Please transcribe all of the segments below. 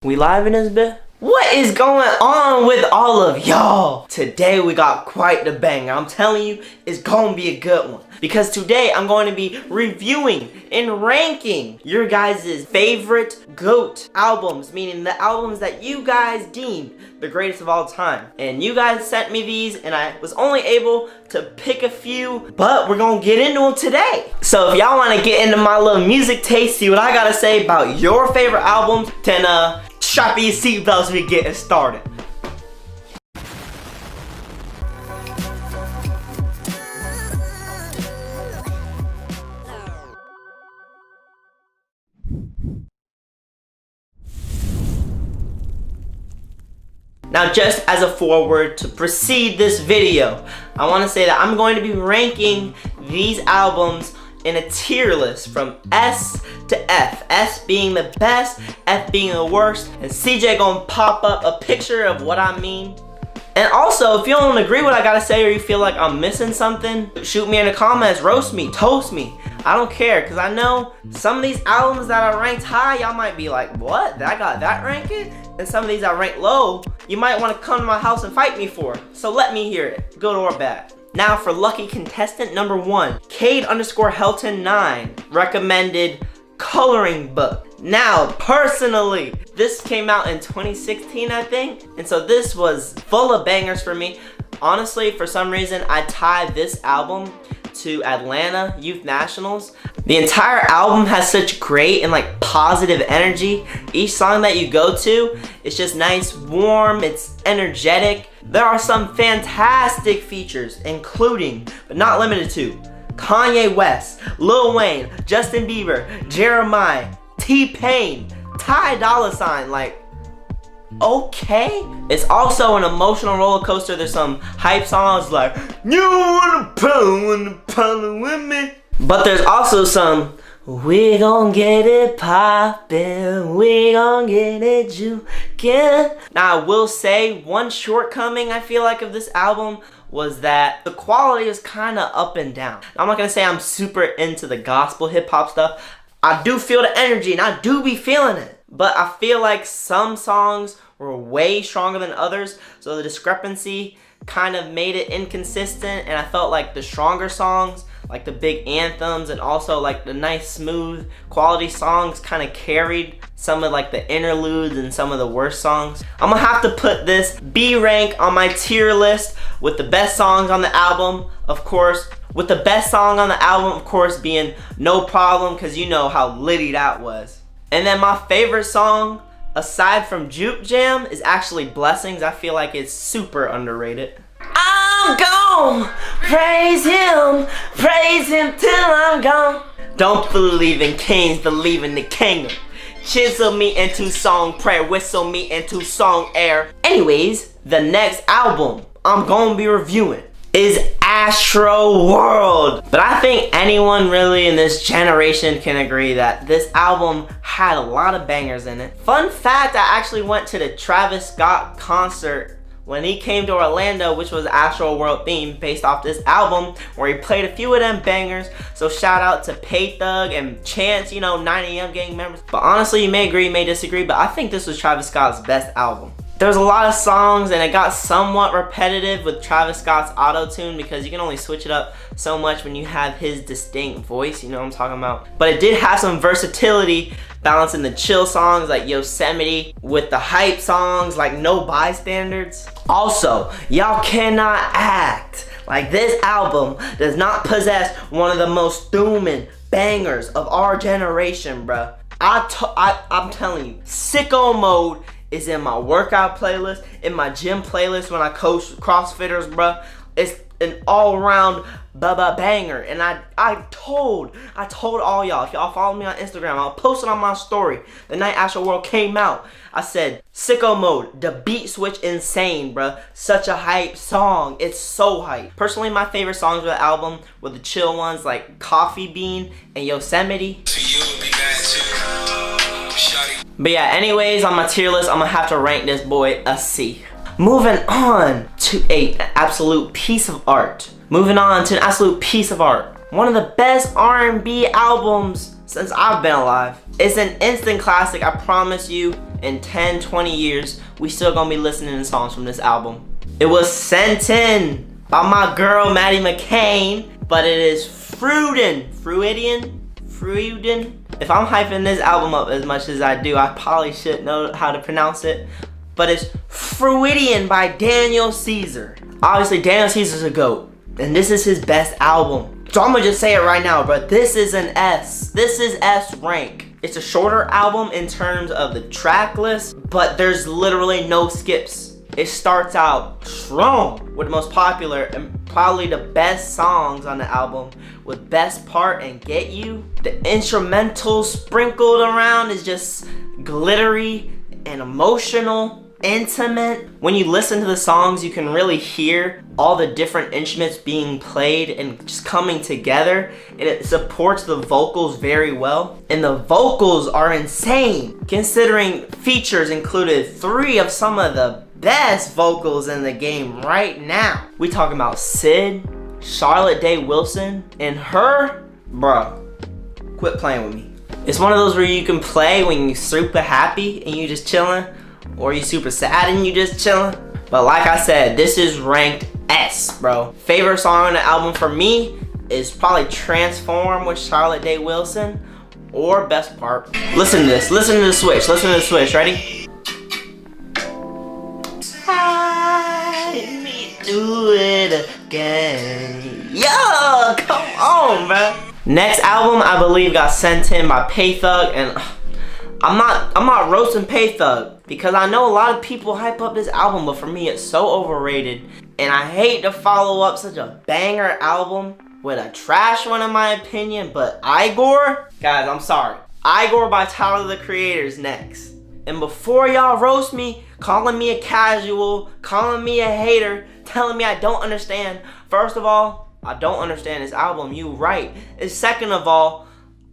We live in this bit? What is going on with all of y'all? Today we got quite the banger. I'm telling you, it's gonna be a good one. Because today I'm going to be reviewing and ranking your guys' favorite GOAT albums. Meaning the albums that you guys deem the greatest of all time. And you guys sent me these and I was only able to pick a few. But we're gonna get into them today. So if y'all wanna get into my little music taste, see what I gotta say about your favorite albums, then strap your seatbelts, we getting started. Now, just as a foreword to precede this video, I want to say that I'm going to be ranking these albums in a tier list from S to F. S being the best, F being the worst, and CJ gonna pop up a picture of what I mean. And also, if you don't agree with what I gotta say or you feel like I'm missing something, shoot me in the comments, roast me, toast me. I don't care, because I know some of these albums that are ranked high, y'all might be like, what? I got that ranking? And some of these I ranked low, you might want to come to my house and fight me for. So let me hear it, good or bad. Now for lucky contestant number 1, Cade_Helton9 recommended Coloring Book. Now, personally, this came out in 2016, I think, and so this was full of bangers for me. Honestly, for some reason, I tied this album to Atlanta Youth Nationals. The entire album has such great and like positive energy. Each song that you go to, it's just nice, warm, it's energetic. There are some fantastic features, including, but not limited to, Kanye West, Lil Wayne, Justin Bieber, Jeremiah, T-Pain, Ty Dolla $ign, like, okay. It's also an emotional roller coaster. There's some hype songs like, you wanna problem with me? But there's also some, we gon' get it poppin', we gon' get it jukin'. Now I will say, one shortcoming I feel like of this album was that the quality is kind of up and down. I'm not gonna say I'm super into the gospel hip hop stuff. I do feel the energy and I do be feeling it. But I feel like some songs were way stronger than others, so the discrepancy kind of made it inconsistent, and I felt like the stronger songs, like the big anthems and also like the nice smooth quality songs, kind of carried some of like the interludes and some of the worst songs. I'm gonna have to put this B rank on my tier list with the best songs on the album, of course. With the best song on the album, of course, being No Problem, because you know how litty that was. And then my favorite song, aside from Juke Jam, is actually Blessings. I feel like it's super underrated. I'm gone, praise him till I'm gone. Don't believe in kings, believe in the kingdom. Chisel me into song prayer, whistle me into song air. Anyways, the next album I'm gonna be reviewing is Astroworld. But I think anyone really in this generation can agree that this album had a lot of bangers in it. Fun fact, I actually went to the Travis Scott concert when he came to Orlando, which was Astroworld themed based off this album, where he played a few of them bangers. So shout out to Pay Thug and Chance, you know, 9am gang members. But honestly, you may agree, you may disagree, but I think this was Travis Scott's best album. There's a lot of songs and it got somewhat repetitive with Travis Scott's auto-tune because you can only switch it up so much when you have his distinct voice, you know what I'm talking about. But it did have some versatility, balancing the chill songs like Yosemite with the hype songs like No Bystanders. Also, y'all cannot act like this album does not possess one of the most dooming bangers of our generation, bruh. I'm telling you, Sicko Mode is in my workout playlist, in my gym playlist when I coach CrossFitters, bruh. It's an all-around banger, and I told all y'all, if y'all follow me on Instagram, I'll post it on my story the night Astroworld came out. I said, Sicko Mode, the beat switch insane, bruh. Such a hype song, it's so hype. Personally, my favorite songs of the album were the chill ones like Coffee Bean and Yosemite. But yeah, anyways, on my tier list, I'm gonna have to rank this boy a C. Moving on to an absolute piece of art. One of the best R&B albums since I've been alive. It's an instant classic. I promise you, in 10, 20 years, we still gonna be listening to songs from this album. It was sent in by my girl, Maddie McCain, but it is Freudian. If I'm hyping this album up as much as I do, I probably should know how to pronounce it. But it's Freudian by Daniel Caesar. Obviously, Daniel Caesar's a GOAT, and this is his best album. So I'm gonna just say it right now, bro. This is an S. This is S rank. It's a shorter album in terms of the track list, but there's literally no skips. It starts out strong with the most popular and probably the best songs on the album, with Best Part and Get You. The instrumental sprinkled around is just glittery and emotional, intimate. When you listen to the songs, you can really hear all the different instruments being played and just coming together, and it supports the vocals very well. And the vocals are insane, considering features included 3 of some of the best vocals in the game right now. We talking about Sid, Charlotte Day Wilson, and her, bruh, quit playing with me. It's one of those where you can play when you're super happy and you just chilling, or you super sad and you just chilling. But like I said, this is ranked S, bro. Favorite song on the album for me is probably Transform with Charlotte Day Wilson, or Best Part. Listen to this, listen to the switch, ready? Do it again. Yo, come on, bro. Next album, I believe, got sent in by Pay Thug, and I'm not roasting Pay Thug, because I know a lot of people hype up this album, but for me, it's so overrated, and I hate to follow up such a banger album with a trash one, in my opinion. But IGOR, guys, I'm sorry. IGOR by Tyler the Creator's next. And before y'all roast me, calling me a casual, calling me a hater, telling me I don't understand. First of all, I don't understand this album, you right. And second of all,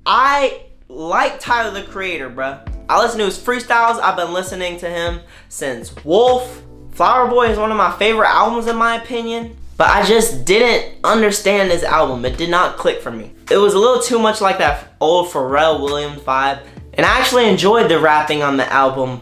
I like Tyler the Creator, bruh. I listen to his freestyles. I've been listening to him since Wolf. Flower Boy is one of my favorite albums in my opinion. But I just didn't understand this album. It did not click for me. It was a little too much like that old Pharrell Williams vibe. And I actually enjoyed the rapping on the album,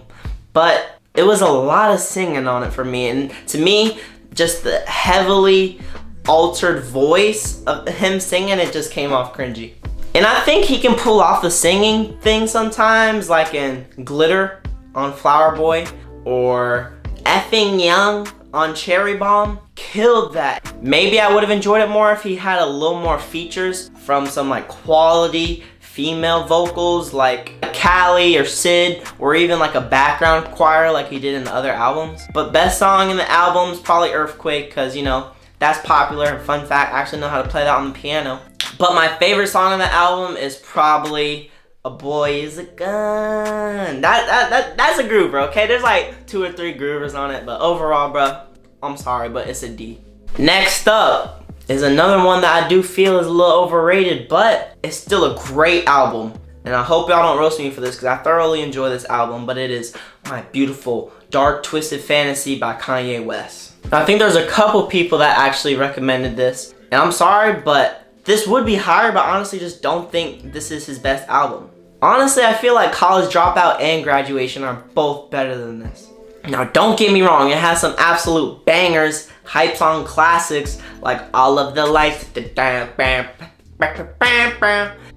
but it was a lot of singing on it for me. And to me, just the heavily altered voice of him singing, it just came off cringy. And I think he can pull off the singing thing sometimes, like in Glitter on Flower Boy, or Effing Young on Cherry Bomb. Killed that. Maybe I would have enjoyed it more if he had a little more features from some like quality female vocals like Callie or Sid, or even like a background choir like he did in the other albums. But best song in the album is probably Earthquake, because you know, that's popular. And fun fact, I actually know how to play that on the piano. But my favorite song on the album is probably A Boy Is a Gun. That's a groover, okay? There's like 2 or 3 groovers on it, but overall, bro, I'm sorry, but it's a D. Next up is another one that I do feel is a little overrated, but it's still a great album. And I hope y'all don't roast me for this, because I thoroughly enjoy this album, but it is My Beautiful Dark Twisted Fantasy by Kanye West. Now, I think there's a couple people that actually recommended this, and I'm sorry, but this would be higher, but honestly just don't think this is his best album. Honestly, I feel like College Dropout and Graduation are both better than this. Now, don't get me wrong, it has some absolute bangers, hype song classics like All of the Lights,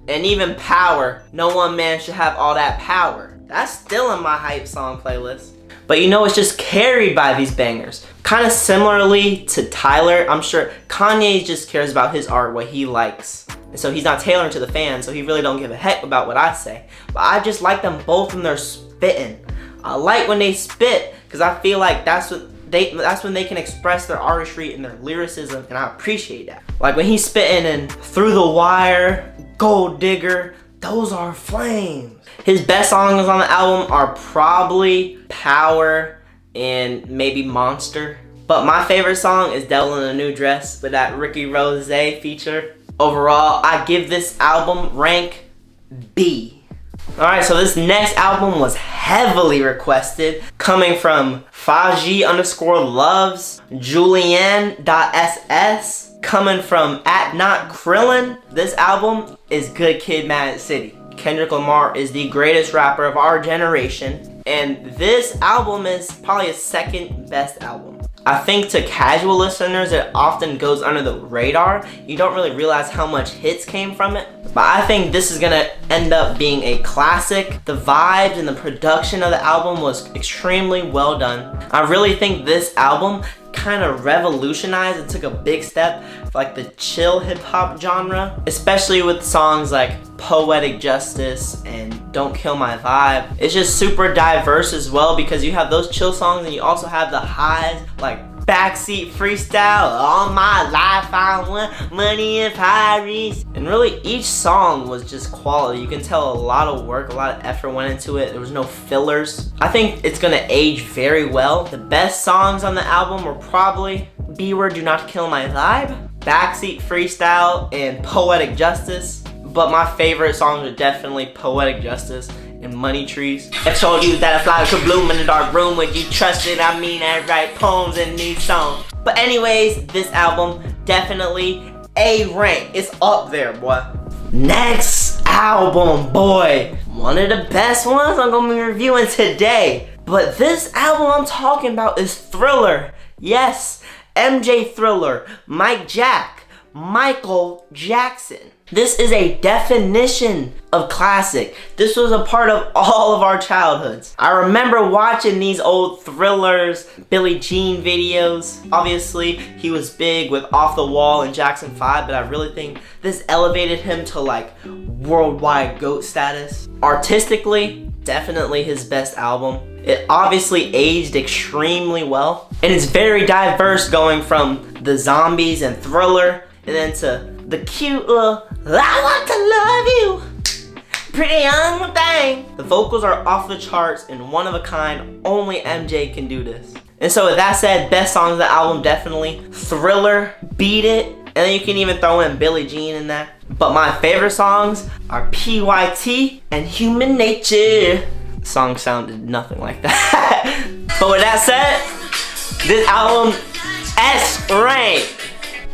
and even Power. No one man should have all that power. That's still in my hype song playlist. But you know, it's just carried by these bangers. Kind of similarly to Tyler, I'm sure Kanye just cares about his art, what he likes. And so he's not tailoring to the fans, so he really don't give a heck about what I say. But I just like them both when they're spitting. I like when they spit, because I feel like that's when they can express their artistry and their lyricism, and I appreciate that. Like when he's spitting in Through the Wire, Gold Digger, those are flames. His best songs on the album are probably Power and maybe Monster. But my favorite song is Devil in a New Dress with that Ricky Rose feature. Overall, I give this album rank B. Alright, so this next album was heavily requested, coming from Faji_loves, Julianne.ss, coming from @NotKrillin. This album is Good Kid, Mad City. Kendrick Lamar is the greatest rapper of our generation, and this album is probably his second best album. I think to casual listeners, it often goes under the radar. You don't really realize how much hits came from it. But I think this is gonna end up being a classic. The vibes and the production of the album was extremely well done. I really think this album kind of revolutionized and took a big step for like the chill hip hop genre, especially with songs like Poetic Justice and Don't Kill My Vibe. It's just super diverse as well because you have those chill songs and you also have the highs like Backseat Freestyle, All My Life I Want Money and Paris. And really each song was just quality. You can tell a lot of work, a lot of effort went into it. There was no fillers. I think it's gonna age very well. The best songs on the album were probably B-Word, Do Not Kill My Vibe, Backseat Freestyle, and Poetic Justice. But my favorite songs are definitely Poetic Justice and Money Trees. I told you that a flower could bloom in a dark room. Would you trust it? I mean, I write poems in these songs. But anyways, this album definitely A rank. It's up there, boy. Next album, boy. One of the best ones I'm gonna be reviewing today. But this album I'm talking about is Thriller. Yes, MJ Thriller, Mike Jack, Michael Jackson. This is a definition of classic. This was a part of all of our childhoods. I remember watching these old Thrillers, Billie Jean videos. Obviously, he was big with Off the Wall and Jackson 5, but I really think this elevated him to like worldwide GOAT status. Artistically, definitely his best album. It obviously aged extremely well, and it's very diverse, going from the zombies and Thriller, and then to the cute little, I want to love you, pretty young thing. The vocals are off the charts and one of a kind. Only MJ can do this. And so with that said, best songs of the album, definitely Thriller, Beat It, and then you can even throw in Billie Jean in that. But my favorite songs are PYT and Human Nature. The song sounded nothing like that. But with that said, this album, S rank.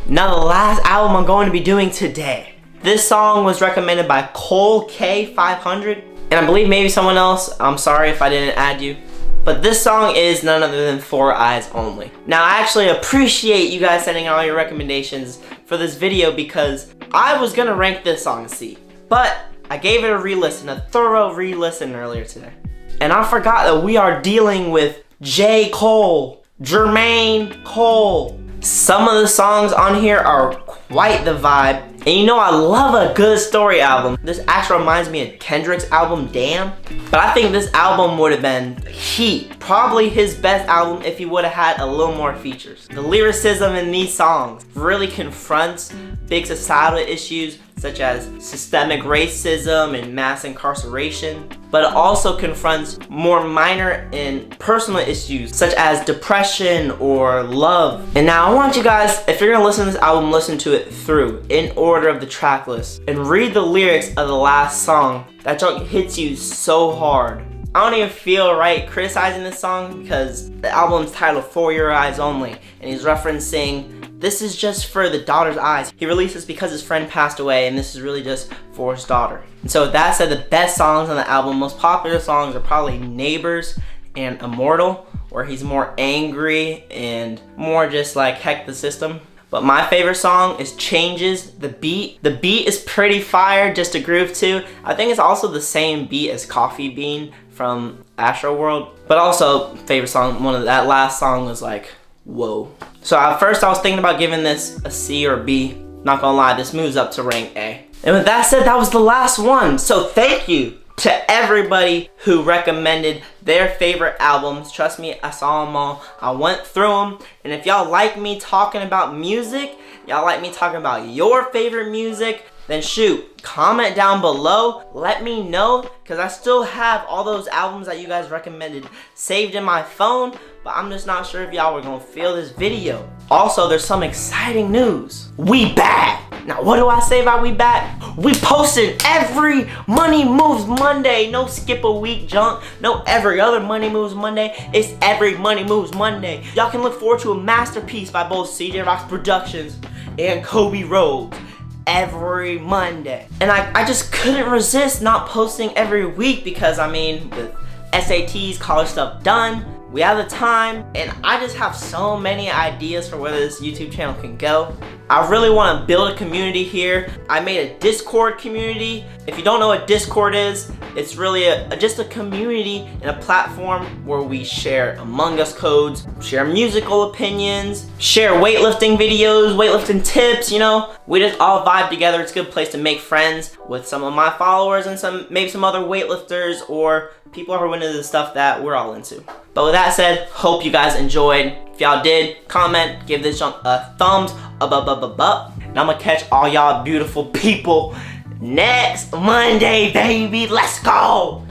Now the last album I'm going to be doing today. This song was recommended by Cole K500, and I believe maybe someone else. I'm sorry if I didn't add you. But this song is none other than For Eyes Only. Now I actually appreciate you guys sending all your recommendations for this video because I was gonna rank this song C. But I gave it a re-listen, a thorough re-listen earlier today. And I forgot that we are dealing with J. Cole, Jermaine Cole. Some of the songs on here are quite the vibe. And you know I love a good story album. This actually reminds me of Kendrick's album, Damn. But I think this album would have been heat. Probably his best album if he would have had a little more features. The lyricism in these songs really confronts big societal issues such as systemic racism and mass incarceration, but it also confronts more minor and personal issues such as depression or love. And now I want you guys, if you're gonna listen to this album, listen to it through in order of the track list and read the lyrics of the last song. That joke hits you so hard. I don't even feel right criticizing this song because the album's titled For Your Eyes Only, and he's referencing this is just for the daughter's eyes. He released this because his friend passed away, and this is really just for his daughter. And so with that said, the best songs on the album, most popular songs are probably Neighbors and Immortal, where he's more angry and more just like heck the system. But my favorite song is Changes, The Beat. The beat is pretty fire, just a groove too. I think it's also the same beat as Coffee Bean from Astroworld. But also, favorite song, that last song was like, whoa. So at first I was thinking about giving this a C or B. Not gonna lie, this moves up to rank A. And with that said, that was the last one. So thank you to everybody who recommended their favorite albums. Trust me, I saw them all. I went through them. And if y'all like me talking about music, y'all like me talking about your favorite music, then shoot, comment down below. Let me know, because I still have all those albums that you guys recommended saved in my phone, but I'm just not sure if y'all were gonna feel this video. Also, there's some exciting news. We back! Now, what do I say about we back? We posted every Money Moves Monday. No skip a week junk. No every other Money Moves Monday. It's every Money Moves Monday. Y'all can look forward to a masterpiece by both CJ Rocks Productions and Kobe Rhodes. every Monday. And I just couldn't resist not posting every week because, I mean, with SATs, college stuff done, we have the time, and I just have so many ideas for where this YouTube channel can go. I really want to build a community here. I made a Discord community. If you don't know what Discord is, it's really just a community and a platform where we share Among Us codes, share musical opinions, share weightlifting videos, weightlifting tips, you know. We just all vibe together. It's a good place to make friends with some of my followers and maybe some other weightlifters or people who are into the stuff that we're all into. But with that said, hope you guys enjoyed. If y'all did, comment, give this a thumbs up. And I'm gonna catch all y'all beautiful people next Monday, baby. Let's go!